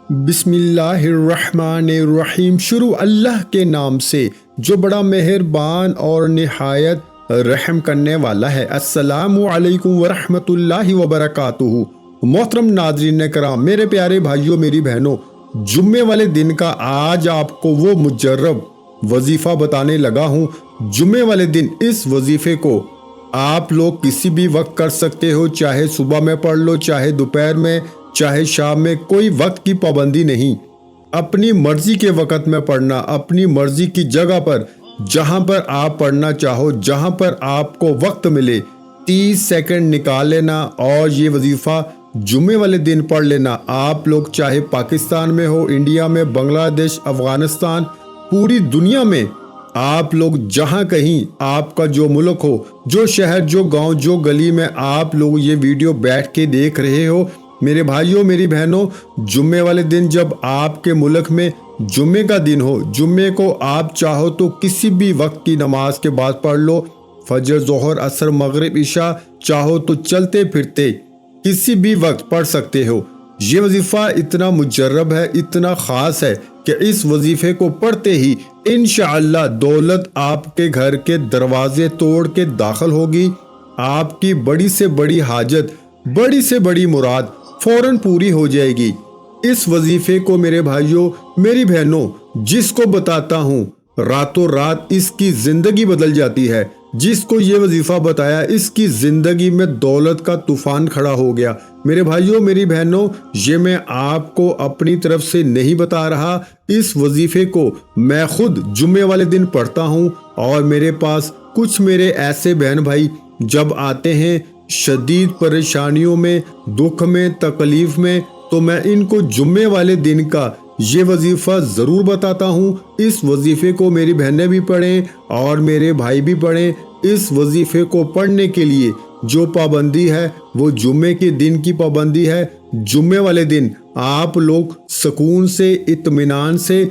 بسم اللہ الرحمن الرحیم۔ شروع اللہ کے نام سے جو بڑا مہربان اور نہایت رحم کرنے والا ہے۔ السلام علیکم ورحمۃ اللہ وبرکاتہ۔ محترم ناظرین کرام، میرے پیارے بھائیوں میری بہنوں، جمعے والے دن کا آج آپ کو وہ مجرب وظیفہ بتانے لگا ہوں۔ جمعے والے دن اس وظیفے کو آپ لوگ کسی بھی وقت کر سکتے ہو، چاہے صبح میں پڑھ لو، چاہے دوپہر میں، چاہے شام میں، کوئی وقت کی پابندی نہیں۔ اپنی مرضی کے وقت میں پڑھنا، اپنی مرضی کی جگہ پر، جہاں پر آپ پڑھنا چاہو، جہاں پر آپ کو وقت ملے، 30 سیکنڈ نکال لینا اور یہ وظیفہ جمعے والے دن پڑھ لینا۔ آپ لوگ چاہے پاکستان میں ہو، انڈیا میں، بنگلہ دیش، افغانستان، پوری دنیا میں آپ لوگ جہاں کہیں آپ کا جو ملک ہو، جو شہر، جو گاؤں، جو گلی میں آپ لوگ یہ ویڈیو بیٹھ کے دیکھ رہے ہو، میرے بھائیوں میری بہنوں، جمعے والے دن جب آپ کے ملک میں جمعے کا دن ہو، جمعے کو آپ چاہو تو کسی بھی وقت کی نماز کے بعد پڑھ لو، فجر، ظہر، عصر، مغرب، عشاء، چاہو تو چلتے پھرتے کسی بھی وقت پڑھ سکتے ہو۔ یہ وظیفہ اتنا مجرب ہے، اتنا خاص ہے کہ اس وظیفے کو پڑھتے ہی انشاءاللہ دولت آپ کے گھر کے دروازے توڑ کے داخل ہوگی۔ آپ کی بڑی سے بڑی حاجت، بڑی سے بڑی مراد فوراً پوری ہو جائے گی۔ اس وظیفے کو میرے بھائیوں میری بہنوں جس کو بتاتا ہوں، راتوں رات اس کی زندگی بدل جاتی ہے۔ جس کو یہ وظیفہ بتایا، اس کی زندگی میں دولت کا طوفان کھڑا ہو گیا۔ میرے بھائیوں میری بہنوں، یہ میں آپ کو اپنی طرف سے نہیں بتا رہا، اس وظیفے کو میں خود جمعے والے دن پڑھتا ہوں، اور میرے پاس کچھ میرے ایسے بہن بھائی جب آتے ہیں شدید پریشانیوں میں، دکھ میں، تکلیف میں، تو میں ان کو جمعے والے دن کا یہ وظیفہ ضرور بتاتا ہوں۔ اس وظیفے کو میری بہنیں بھی پڑھیں اور میرے بھائی بھی پڑھیں۔ اس وظیفے کو پڑھنے کے لیے جو پابندی ہے وہ جمعے کے دن کی پابندی ہے۔ جمعے والے دن آپ لوگ سکون سے، اطمینان سے،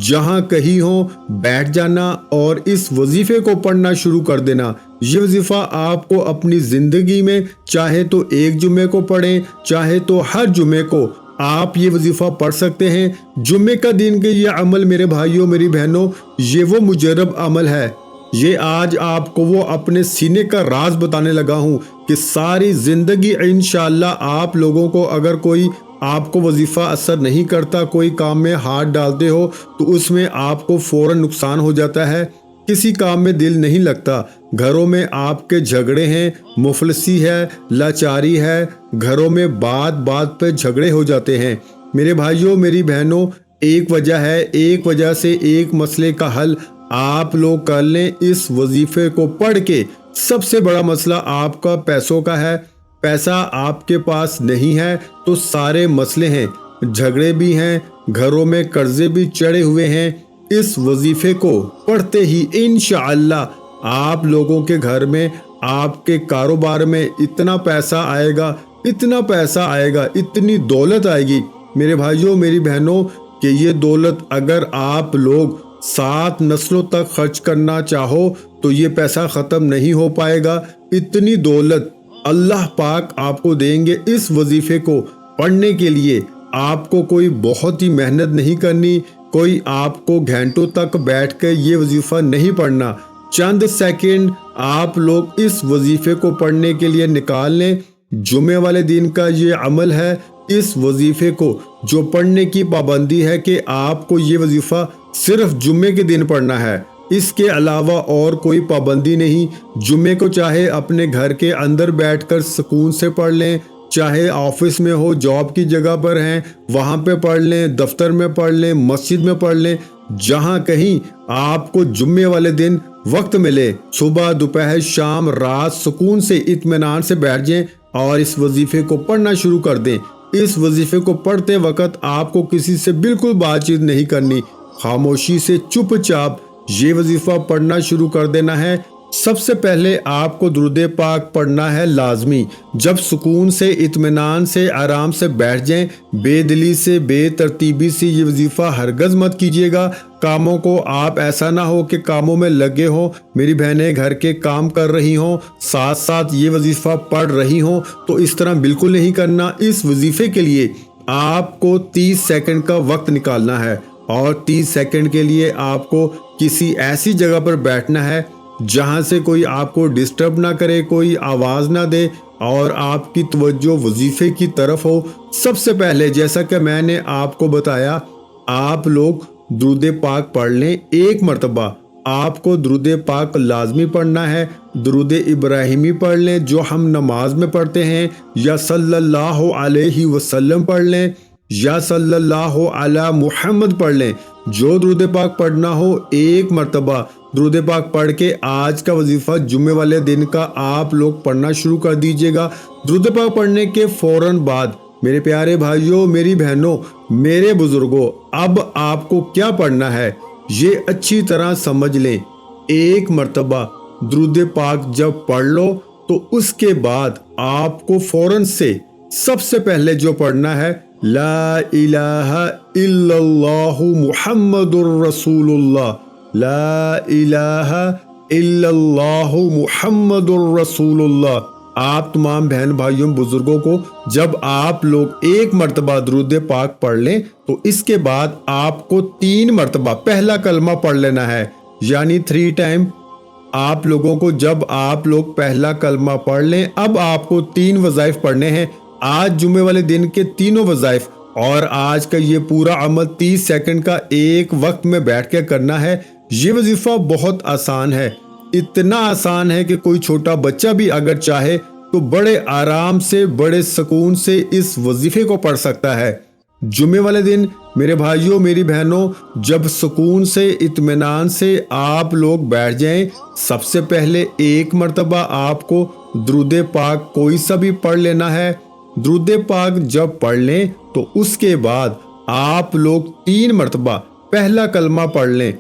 جہاں کہیں ہوں بیٹھ جانا اور اس وظیفے کو پڑھنا شروع کر دینا۔ یہ وظیفہ آپ کو اپنی زندگی میں چاہے تو ایک جمعے کو پڑھیں، چاہے تو ہر جمعے کو آپ یہ وظیفہ پڑھ سکتے ہیں۔ جمعے کا دن کے یہ عمل میرے بھائیوں میری بہنوں، یہ وہ مجرب عمل ہے، یہ آج آپ کو وہ اپنے سینے کا راز بتانے لگا ہوں کہ ساری زندگی انشاءاللہ آپ لوگوں کو اگر کوئی آپ کو وظیفہ اثر نہیں کرتا، کوئی کام میں ہاتھ ڈالتے ہو تو اس میں آپ کو فوراً نقصان ہو جاتا ہے، کسی کام میں دل نہیں لگتا، گھروں میں آپ کے جھگڑے ہیں، مفلسی ہے، لاچاری ہے، گھروں میں بات بات پہ جھگڑے ہو جاتے ہیں۔ میرے بھائیوں میری بہنوں، ایک وجہ ہے، ایک وجہ سے ایک مسئلے کا حل آپ لوگ کر لیں اس وظیفے کو پڑھ کے۔ سب سے بڑا مسئلہ آپ کا پیسوں کا ہے، پیسہ آپ کے پاس نہیں ہے تو سارے مسئلے ہیں، جھگڑے بھی ہیں، گھروں میں قرضے بھی چڑھے ہوئے ہیں۔ اس وظیفے کو پڑھتے ہی انشاءاللہ آپ لوگوں کے گھر میں، آپ کے کاروبار میں اتنا پیسہ آئے گا، اتنا پیسہ آئے گا، اتنی دولت آئے گی میرے بھائیوں میری بہنوں کہ یہ دولت اگر آپ لوگ 7 نسلوں تک خرچ کرنا چاہو تو یہ پیسہ ختم نہیں ہو پائے گا۔ اتنی دولت اللہ پاک آپ کو دیں گے۔ اس وظیفے کو پڑھنے کے لیے آپ کو کوئی بہت ہی محنت نہیں کرنی، کوئی آپ کو گھنٹوں تک بیٹھ کے یہ وظیفہ نہیں پڑھنا، چند سیکنڈ آپ لوگ اس وظیفے کو پڑھنے کے لیے نکال لیں۔ جمعے والے دن کا یہ عمل ہے، اس وظیفے کو جو پڑھنے کی پابندی ہے کہ آپ کو یہ وظیفہ صرف جمعے کے دن پڑھنا ہے، اس کے علاوہ اور کوئی پابندی نہیں۔ جمعے کو چاہے اپنے گھر کے اندر بیٹھ کر سکون سے پڑھ لیں، چاہے آفس میں ہو، جاب کی جگہ پر ہیں وہاں پہ پڑھ لیں، دفتر میں پڑھ لیں، مسجد میں پڑھ لیں، جہاں کہیں آپ کو جمعے والے دن وقت ملے، صبح، دوپہر، شام، رات، سکون سے اطمینان سے بیٹھ جائیں اور اس وظیفے کو پڑھنا شروع کر دیں۔ اس وظیفے کو پڑھتے وقت آپ کو کسی سے بالکل بات چیت نہیں کرنی، خاموشی سے چپ چاپ یہ وظیفہ پڑھنا شروع کر دینا ہے۔ سب سے پہلے آپ کو درود پاک پڑھنا ہے لازمی۔ جب سکون سے، اطمینان سے، آرام سے بیٹھ جائیں، بے دلی سے، بے ترتیبی سے یہ وظیفہ ہرگز مت کیجیے گا۔ کاموں کو آپ ایسا نہ ہو کہ کاموں میں لگے ہوں، میری بہنیں گھر کے کام کر رہی ہوں، ساتھ ساتھ یہ وظیفہ پڑھ رہی ہوں، تو اس طرح بالکل نہیں کرنا۔ اس وظیفے کے لیے آپ کو 30 سیکنڈ کا وقت نکالنا ہے اور 30 سیکنڈ کے لیے آپ کو کسی ایسی جگہ پر بیٹھنا ہے جہاں سے کوئی آپ کو ڈسٹرب نہ کرے، کوئی آواز نہ دے اور آپ کی توجہ وظیفے کی طرف ہو۔ سب سے پہلے جیسا کہ میں نے آپ کو بتایا، آپ لوگ درود پاک پڑھ لیں 1 مرتبہ۔ آپ کو درود پاک لازمی پڑھنا ہے۔ درود ابراہیمی پڑھ لیں جو ہم نماز میں پڑھتے ہیں، یا صلی اللہ علیہ وسلم پڑھ لیں، یا صلی اللہ علی محمد پڑھ لیں۔ جو درود پاک پڑھنا ہو 1 مرتبہ درود پاک پڑھ کے آج کا وظیفہ جمعے والے دن کا آپ لوگ پڑھنا شروع کر دیجئے گا۔ درود پاک پڑھنے کے فوراً بعد میرے پیارے بھائیوں، میری بہنوں، میرے بزرگوں، اب آپ کو کیا پڑھنا ہے یہ اچھی طرح سمجھ لیں۔ 1 مرتبہ درود پاک جب پڑھ لو تو اس کے بعد آپ کو فوراً سے سب سے پہلے جو پڑھنا ہے، لا الہ الا اللہ محمد الرسول اللہ، لا الہ الا اللہ محمد الرسول اللہ۔ آپ تمام بہن بھائیوں بزرگوں کو جب آپ لوگ 1 مرتبہ درود پاک پڑھ لیں تو اس کے بعد آپ کو 3 مرتبہ پہلا کلمہ پڑھ لینا ہے، یعنی 3 ٹائم۔ آپ لوگوں کو جب آپ لوگ پہلا کلمہ پڑھ لیں، اب آپ کو 3 وظائف پڑھنے ہیں۔ آج جمعے والے دن کے تینوں وظائف اور آج کا یہ پورا عمل 30 سیکنڈ کا ایک وقت میں بیٹھ کے کرنا ہے۔ یہ وظیفہ بہت آسان ہے، اتنا آسان ہے کہ کوئی چھوٹا بچہ بھی اگر چاہے تو بڑے آرام سے، بڑے سکون سے اس وظیفے کو پڑھ سکتا ہے۔ جمعے والے دن میرے بھائیوں، میری بہنوں، جب سکون سے، اطمینان سے آپ لوگ بیٹھ جائیں، سب سے پہلے 1 مرتبہ آپ کو درود پاک کوئی سا بھی پڑھ لینا ہے۔ درود پاک جب پڑھ لیں تو اس کے بعد آپ لوگ 3 مرتبہ پہلا کلمہ پڑھ لیں۔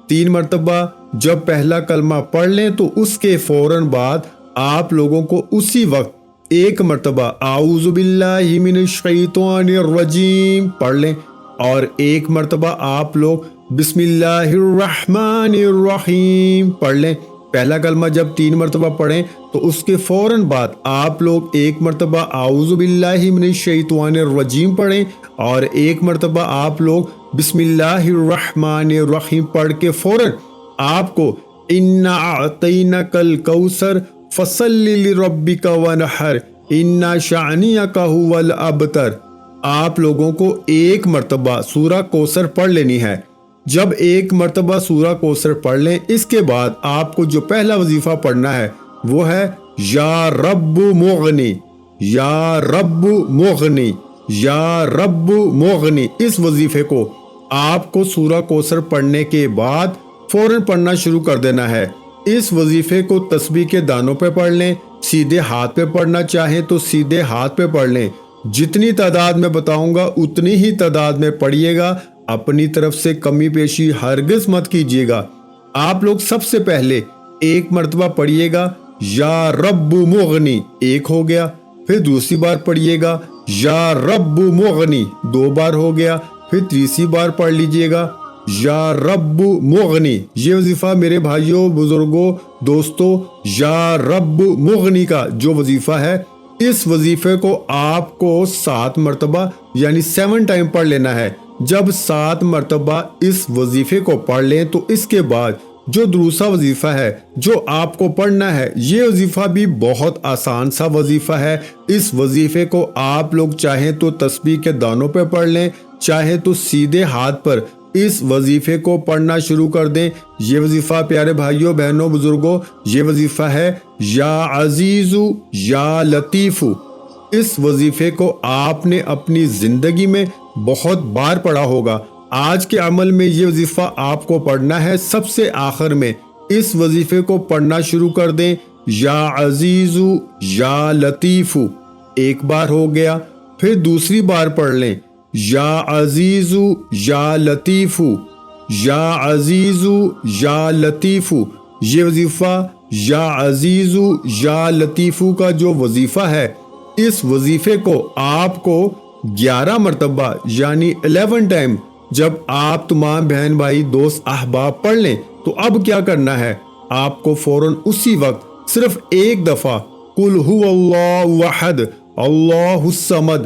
3 مرتبہ جب پہلا کلمہ پڑھ لیں تو اس کے فوراً بعد آپ لوگوں کو اسی وقت 1 مرتبہ اعوذ باللہ من الشیطان الرجیم پڑھ لیں، اور 1 مرتبہ آپ لوگ بسم اللہ الرحمن الرحیم پڑھ لیں۔ پہلا کلمہ جب 3 مرتبہ پڑھیں تو اس کے فوراً بعد آپ لوگ 1 مرتبہ اعوذ باللہ من الشیطان الرجیم پڑھیں، اور 1 مرتبہ آپ لوگ بسم اللہ الرحمن الرحیم پڑھ کے فوراً آپ کو انا اعطینک الکوثر فصل لربک ونحر انا شانئک ھو الابتر، آپ لوگوں کو 1 مرتبہ سورہ کوثر پڑھ لینی ہے۔ جب 1 مرتبہ سورہ کوثر پڑھ لیں، اس کے بعد آپ کو جو پہلا وظیفہ پڑھنا ہے وہ ہے یا رب مغنی، یا رب مغنی، یا رب مغنی۔ اس وظیفے کو آپ کو سورہ کوثر پڑھنے کے بعد فوراً پڑھنا شروع کر دینا ہے۔ اس وظیفے کو تسبیح کے دانوں پہ پڑھ لیں، سیدھے ہاتھ پہ پڑھنا چاہیں تو سیدھے ہاتھ پہ پڑھ لیں۔ جتنی تعداد میں بتاؤں گا اتنی ہی تعداد میں پڑھیے گا، اپنی طرف سے کمی بیشی ہرگز مت کیجیے گا۔ آپ لوگ سب سے پہلے 1 مرتبہ پڑھیے گا یا رب مغنی، 1 ہو گیا، پھر دوسری بار پڑھیے گا یا رب مغنی، 2 بار ہو گیا، پھر تیسری بار پڑھ لیجیے گا یا رب مغنی۔ یہ وظیفہ میرے بھائیوں، بزرگوں، دوستوں، یا رب مغنی کا جو وظیفہ ہے، اس وظیفے کو آپ کو 7 مرتبہ یعنی 7 ٹائم پڑھ لینا ہے۔ جب 7 مرتبہ اس وظیفے کو پڑھ لیں تو اس کے بعد جو دوسرا وظیفہ ہے جو آپ کو پڑھنا ہے، یہ وظیفہ بھی بہت آسان سا وظیفہ ہے۔ اس وظیفے کو آپ لوگ چاہیں تو تسبیح کے دانوں پہ پڑھ لیں، چاہے تو سیدھے ہاتھ پر اس وظیفے کو پڑھنا شروع کر دیں۔ یہ وظیفہ پیارے بھائیوں، بہنوں، بزرگوں، یہ وظیفہ ہے یا عزیز یا لطیف۔ اس وظیفے کو آپ نے اپنی زندگی میں بہت بار پڑھا ہوگا۔ آج کے عمل میں یہ وظیفہ آپ کو پڑھنا ہے سب سے آخر میں۔ اس وظیفے کو پڑھنا شروع کر دیں، یا عزیز یا لطیف، 1 بار ہو گیا، پھر دوسری بار پڑھ لیں یا عزیز یا لطیف، یا عزیز یا لطیف۔ یہ وظیفہ یا عزیز یا لطیف کا جو وظیفہ ہے، اس وظیفے کو آپ کو 11 مرتبہ یعنی 11 ٹائم جب آپ تمام بہن بھائی دوست احباب پڑھ لیں تو اب کیا کرنا ہے، آپ کو فوراً اسی وقت صرف 1 دفعہ قل هو اللہ احد اللہ الصمد